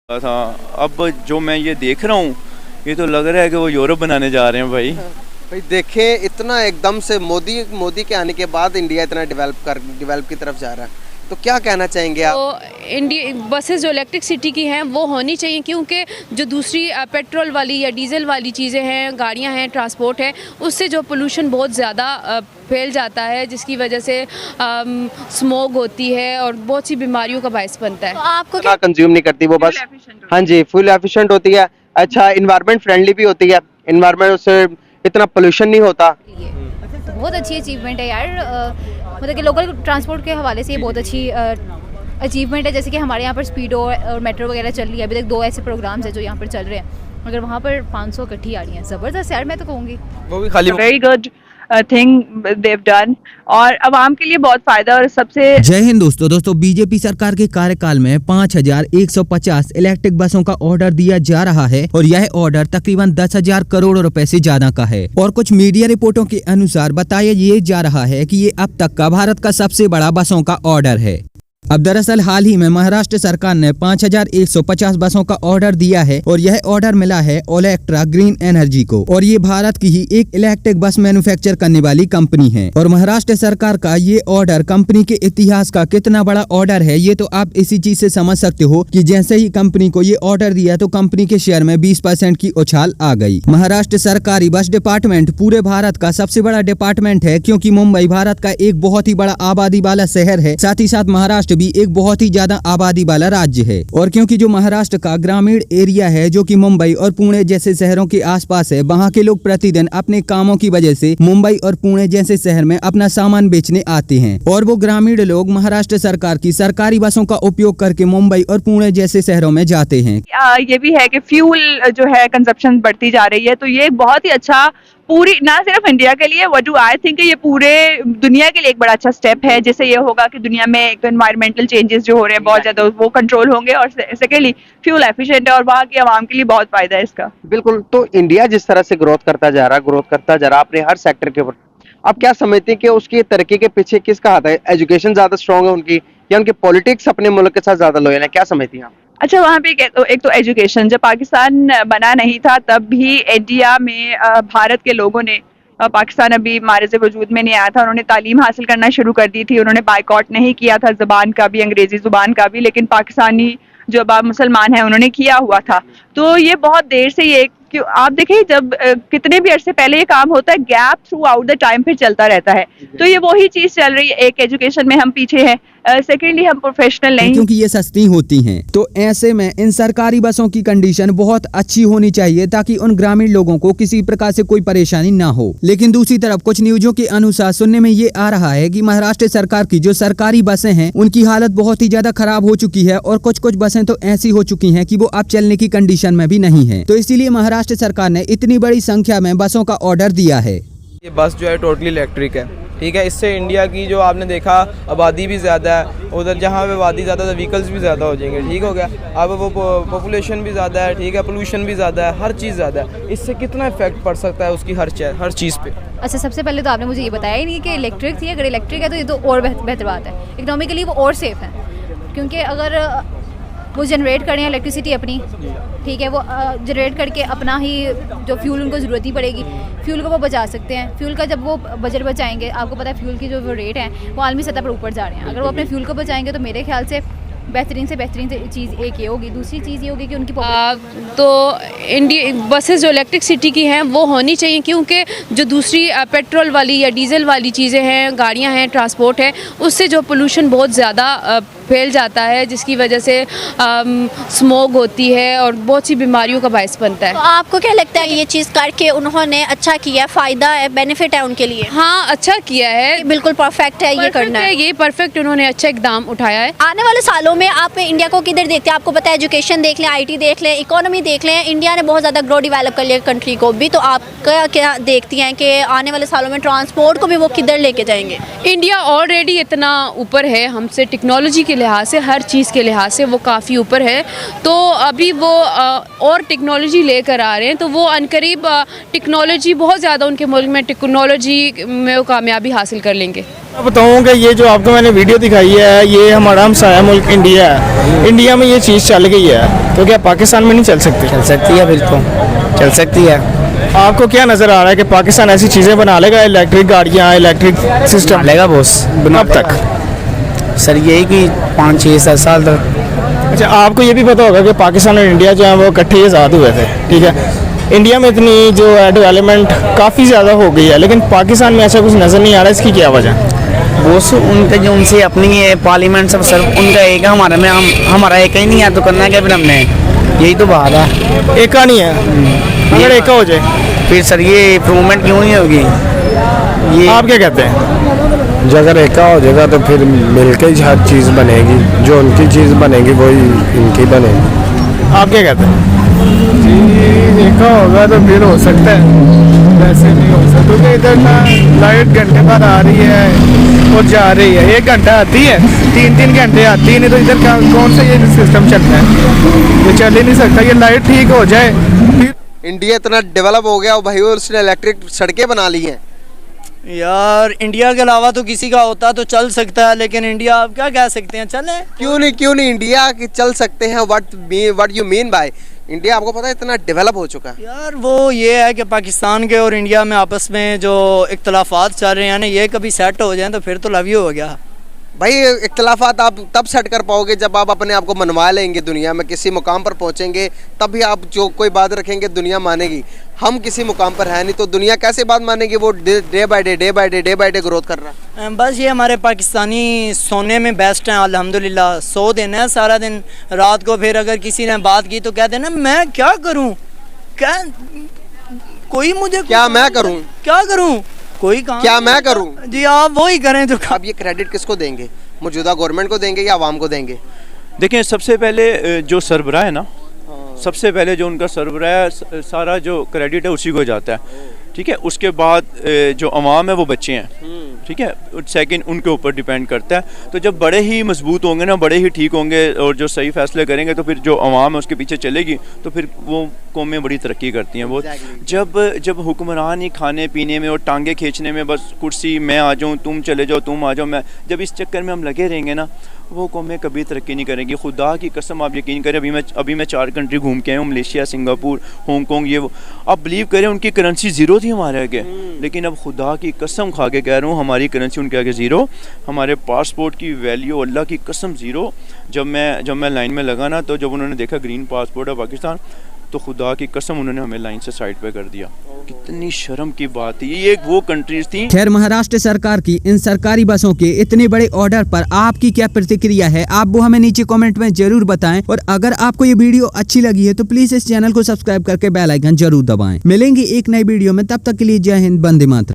था। अब जो मैं ये देख रहा हूँ, ये तो लग रहा है कि वो यूरोप बनाने जा रहे हैं भाई। भाई देखें, इतना एकदम से मोदी के आने के बाद इंडिया इतना डेवलप की तरफ जा रहा है, तो क्या कहना चाहेंगे आप? तो इंडिया बसेस जो इलेक्ट्रिक सिटी की हैं वो होनी चाहिए, क्योंकि जो दूसरी पेट्रोल वाली या डीजल वाली चीज़ें हैं, गाड़ियां हैं, ट्रांसपोर्ट है, उससे जो पोल्यूशन बहुत ज़्यादा फैल जाता है, जिसकी वजह से स्मोग होती है और बहुत सी बीमारियों का बायस बनता है। तो आपको क्या कंज्यूम नहीं करती वो बस? हाँ जी, फुल एफिशिएंट होती है, अच्छा इन्वायरमेंट फ्रेंडली भी होती है, इन्वायरमेंट उससे इतना पोल्यूशन नहीं होता। तो बहुत अच्छी अचीवमेंट है यार, मतलब कि लोकल ट्रांसपोर्ट के हवाले से ये बहुत अच्छी अचीवमेंट है। जैसे कि हमारे यहाँ पर स्पीडो और मेट्रो वगैरह चल रही है, अभी तक 2 ऐसे प्रोग्राम्स हैं जो यहाँ पर चल रहे हैं, अगर वहाँ पर 500 इकट्ठी आ रही हैं, ज़बरदस्त यार, मैं तो कहूँगी वो भी खाली very good thing they've done और आवाम के लिए बहुत फायदा। और सबसे जय हिंद दोस्तों बीजेपी सरकार के कार्यकाल में 5150 इलेक्ट्रिक बसों का ऑर्डर दिया जा रहा है और यह ऑर्डर तकरीबन 10,000 करोड़ रुपए से ज्यादा का है। और कुछ मीडिया रिपोर्टों के अनुसार बताया ये जा रहा है कि ये अब तक का भारत का सबसे बड़ा बसों का ऑर्डर है। अब दरअसल हाल ही में महाराष्ट्र सरकार ने 5150 बसों का ऑर्डर दिया है और यह ऑर्डर मिला है ओलेक्ट्रा ग्रीन एनर्जी को, और ये भारत की ही एक इलेक्ट्रिक बस मैन्युफैक्चर करने वाली कंपनी है। और महाराष्ट्र सरकार का ये ऑर्डर कंपनी के इतिहास का कितना बड़ा ऑर्डर है, ये तो आप इसी चीज से समझ सकते हो कि जैसे ही कंपनी को ये ऑर्डर दिया तो कंपनी के शेयर में 20% की उछाल आ गई। महाराष्ट्र सरकारी बस डिपार्टमेंट पूरे भारत का सबसे बड़ा डिपार्टमेंट है, क्योंकि मुंबई भारत का एक बहुत ही बड़ा आबादी वाला शहर है, साथ ही साथ महाराष्ट्र भी एक बहुत ही ज्यादा आबादी वाला राज्य है। और क्योंकि जो महाराष्ट्र का ग्रामीण एरिया है, जो कि मुंबई और पुणे जैसे शहरों के आसपास है, वहाँ के लोग प्रतिदिन अपने कामों की वजह से मुंबई और पुणे जैसे शहर में अपना सामान बेचने आते हैं, और वो ग्रामीण लोग महाराष्ट्र सरकार की सरकारी बसों का उपयोग करके मुंबई और पुणे जैसे शहरों में जाते हैं। ये भी है कि फ्यूल जो है कंजप्शन बढ़ती जा रही है, तो ये बहुत ही अच्छा पूरी ना सिर्फ इंडिया के लिए, व्हाट डू आई थिंक ये पूरे दुनिया के लिए एक बड़ा अच्छा स्टेप है। जिससे ये होगा कि दुनिया में एक तो एनवायरमेंटल चेंजेस जो हो रहे हैं बहुत ज्यादा वो कंट्रोल होंगे, और सेकेंडली फ्यूल एफिशिएंट है और वहाँ की आवाम के लिए बहुत फायदा है इसका। बिल्कुल। तो इंडिया जिस तरह से ग्रोथ करता जा रहा अपने हर सेक्टर के ऊपर, आप क्या समझते हैं कि उसकी तरक्की के पीछे किसका हाथ है? एजुकेशन ज्यादा स्ट्रांग है उनकी, या उनके पॉलिटिक्स अपने मुल्क के साथ ज्यादा लॉयल है? क्या समझती हैं आप? अच्छा, वहाँ पे एक तो एजुकेशन, जब पाकिस्तान बना नहीं था तब भी इंडिया में भारत के लोगों ने, पाकिस्तान अभी मारिज़ वजूद में नहीं आया था, उन्होंने तालीम हासिल करना शुरू कर दी थी। उन्होंने बाइकआउट नहीं किया था ज़बान का भी, अंग्रेजी ज़ुबान का भी, लेकिन पाकिस्तानी जो अब मुसलमान हैं उन्होंने किया हुआ था। तो ये बहुत देर से ये आप देखिए, जब कितने भी अरसे पहले ये काम होता है, gap through out the time फिर चलता रहता है। तो ये वही चीज चल रही है। एक एजुकेशन में हम पीछे हैं, सेकेंडली हम प्रोफेशनल नहीं, क्योंकि ये सस्ती होती हैं। तो ऐसे में इन सरकारी बसों की कंडीशन बहुत अच्छी होनी चाहिए, ताकि उन ग्रामीण लोगों को किसी प्रकार से कोई परेशानी ना हो। लेकिन दूसरी तरफ कुछ न्यूजों के अनुसार सुनने में ये आ रहा है कि महाराष्ट्र सरकार की जो सरकारी बसें हैं उनकी हालत बहुत ही ज्यादा खराब हो चुकी है, और कुछ बसें तो ऐसी हो चुकी हैं कि वो अब चलने की कंडीशन में भी नहीं है। तो इसीलिए महाराष्ट्र सरकार ने इतनी बड़ी संख्या में बसों का ऑर्डर दिया है। ये बस जो है टोटली इलेक्ट्रिक है, ठीक है। इससे इंडिया की जो आपने देखा आबादी भी ज़्यादा है, उधर जहाँ पे आबादी ज़्यादा है व्हीकल्स भी ज़्यादा हो जाएंगे, ठीक हो गया। अब वो पॉपुलेशन भी ज़्यादा है, ठीक है, पोल्यूशन भी ज़्यादा है, हर चीज़ ज़्यादा है। इससे कितना इफेक्ट पड़ सकता है उसकी हर चीज़ पे। अच्छा, सबसे पहले तो आपने मुझे ये बताया ही नहीं कि इलेक्ट्रिक थी। अगर इलेक्ट्रिक है तो ये तो और बेहतर बात है, इकोनॉमिकली वो और सेफ है, क्योंकि अगर वो जनरेट करें इलेक्ट्रिसिटी अपनी, ठीक है, वो जनरेट करके अपना ही जो फ्यूल उनको ज़रूरत ही पड़ेगी, फ्यूल को वो बचा सकते हैं। फ्यूल का जब वो बजट बचाएंगे, आपको पता है फ्यूल की जो रेट है वो आलमी सतह पर ऊपर जा रहे हैं, अगर वो अपने फ्यूल को बचाएंगे तो मेरे ख्याल से बेहतरीन से बेहतरीन चीज़ एक ये होगी। दूसरी चीज़ ये होगी कि उनकी तो इंडिया बसेस जो इलेक्ट्रिक सिटी की हैं वो होनी चाहिए, क्योंकि जो दूसरी पेट्रोल वाली या डीजल वाली चीज़ें हैं, गाड़ियां हैं, ट्रांसपोर्ट है, उससे जो पोल्यूशन बहुत ज़्यादा फैल जाता है, जिसकी वजह से स्मोग होती है और बहुत सी बीमारियों का बायस बनता है। तो आपको क्या लगता है ये चीज़ करके उन्होंने अच्छा किया, फ़ायदा है, बेनिफिट है उनके लिए? हाँ, अच्छा किया है, बिल्कुल परफेक्ट है, ये करना है, ये परफेक्ट उन्होंने अच्छा इकदाम उठाया है। आने वाले सालों में आप इंडिया को किधर देखते हैं? आपको पता है एजुकेशन देख लें, IT देख लें, इकोनॉमी देख लें, इंडिया ने बहुत ज़्यादा ग्रो डेवलप कर लिया कंट्री को भी, तो आप क्या देखती हैं कि आने वाले सालों में ट्रांसपोर्ट को भी वो किधर लेके जाएंगे? इंडिया ऑलरेडी इतना ऊपर है हमसे टेक्नोलॉजी के लिहाज से, हर चीज़ के लिहाज से वो काफ़ी ऊपर है। तो अभी वो और टेक्नोलॉजी लेकर आ रहे हैं, तो वो अनकरीब टेक्नोलॉजी बहुत ज़्यादा उनके मुल्क में टेक्नोलॉजी में वो कामयाबी हासिल कर लेंगे। मैं बताऊँ कि ये जो आपको मैंने वीडियो दिखाई है, ये हमारा हमसाया मुल्क इंडिया है। इंडिया में ये चीज़ चल गई है, तो क्या पाकिस्तान में नहीं चल सकती? चल सकती है, बिल्कुल चल सकती है। आपको क्या नज़र आ रहा है कि पाकिस्तान ऐसी चीज़ें बना लेगा, इलेक्ट्रिक गाड़ियाँ, इलेक्ट्रिक सिस्टम लेगा बॉस? कब तक? सर यही कि 5-6-7 साल तक। अच्छा, आपको ये भी पता होगा कि पाकिस्तान और इंडिया जो है वो इकट्ठे आज़ाद हुए थे, ठीक है। इंडिया में इतनी जो है डेवलपमेंट काफ़ी ज़्यादा हो गई है, लेकिन पाकिस्तान में ऐसा कुछ नज़र नहीं आ रहा, इसकी क्या वजह? बॉस उनके जो उनसे अपनी है पार्लियामेंट सब सर उनका एक है, हमारे में हमारा एक ही नहीं है, तो करना क्या फिर हमने? यही तो बात है, एक का नहीं है। अगर एक का हो जाए फिर सर ये इम्प्रूवमेंट क्यों नहीं होगी? ये आप क्या कहते हैं? जो अगर एका हो जाएगा तो फिर मिलके ही हर चीज़ बनेगी, जो उनकी चीज़ बनेगी वही इनकी बनेगी। आप क्या कहते हैं? जी, एका होगा तो फिर हो सकता है, वैसे नहीं हो सकता, क्योंकि इधर ना लाइट घंटे बाद आ रही है और जा रही है। 1 घंटा आती है, 3-3 घंटे आती है, नहीं तो इधर कौन सा ये सिस्टम चलता है? ये चल ही नहीं सकता। ये लाइट ठीक हो जाए फिर। इंडिया इतना डेवलप हो गया भाई, और उसने इलेक्ट्रिक सड़कें बना ली हैं। यार इंडिया के अलावा तो किसी का होता तो चल सकता है, लेकिन इंडिया आप क्या कह सकते हैं, चले? क्यों नहीं इंडिया के चल सकते हैं? What you mean by India? आपको पता है इतना डेवलप हो चुका है। यार वो ये है कि पाकिस्तान के और इंडिया में आपस में जो इख्तलाफात चल रहे हैं ना, ये कभी सेट हो जाएं तो फिर तो लव यू हो गया भाई। इख्तलाफात आप तब सेट कर पाओगे जब आप अपने आप को मनवा लेंगे, दुनिया में किसी मुकाम पर पहुंचेंगे, तभी आप जो कोई बात रखेंगे दुनिया मानेगी। हम किसी मुकाम पर है नहीं, तो दुनिया कैसे बात मानेगी? वो डे बाय डे ग्रोथ कर रहा है। बस ये हमारे पाकिस्तानी सोने में बेस्ट हैं अल्हम्दुलिल्लाह। सो देना है सारा दिन, रात को फिर अगर किसी ने बात की तो कहते ना मैं क्या करूँ, क्या कोई मुझे क्या मैं करूँ, क्या करूँ, कोई काम क्या मैं करूँ? जी आप वही करें जो। अब ये क्रेडिट किसको देंगे? मौजूदा गवर्नमेंट को देंगे या आवाम को देंगे? देखें, सबसे पहले जो सरबराह है ना, सबसे पहले जो उनका सरबराह है, सारा जो क्रेडिट है उसी को जाता है, ठीक है। उसके बाद जो अवाम है वो बच्चे हैं, ठीक है। सेकंड उनके ऊपर डिपेंड करता है। तो जब बड़े ही मजबूत होंगे ना, बड़े ही ठीक होंगे और जो सही फैसले करेंगे, तो फिर जो अवाम है उसके पीछे चलेगी, तो फिर वो कौमें बड़ी तरक्की करती हैं। वो जब हुक्मरान ही खाने पीने में और टांगे खींचने में, बस कुर्सी मैं आ जाऊँ, तुम चले जाओ, तुम आ जाओ, मैं, जब इस चक्कर में हम लगे रहेंगे ना, वो कौमें कभी तरक्की नहीं करेंगी। खुदा की कसम आप यकीन करें, अभी मैं 4 कंट्री घूम के आया हूँ, मलेशिया, सिंगापुर, हांगकॉन्ग, ये वो। आप बिलीव करें उनकी करेंसी ज़ीरो थी हमारे आगे, लेकिन अब खुदा की कसम खा के कह रहा हूँ, हमारी करेंसी उनके आगे ज़ीरो। हमारे पासपोर्ट की वैल्यू अल्लाह की कसम ज़ीरो। जब मैं लाइन में लगा ना, तो जब उन्होंने देखा ग्रीन पासपोर्ट है पाकिस्तान, तो खुदा की कसम उन्होंने हमें लाइन से साइड पे कर दिया। कितनी शर्म की बात है। ये एक वो कंट्रीज थी। खैर, महाराष्ट्र सरकार की इन सरकारी बसों के इतने बड़े ऑर्डर पर आपकी क्या प्रतिक्रिया है, आप वो हमें नीचे कमेंट में जरूर बताएं। और अगर आपको ये वीडियो अच्छी लगी है तो प्लीज इस चैनल को सब्सक्राइब करके बेल आइकन जरूर दबाएं। मिलेंगे एक नई वीडियो में, तब तक के लिए जय हिंद, वंदे मातरम।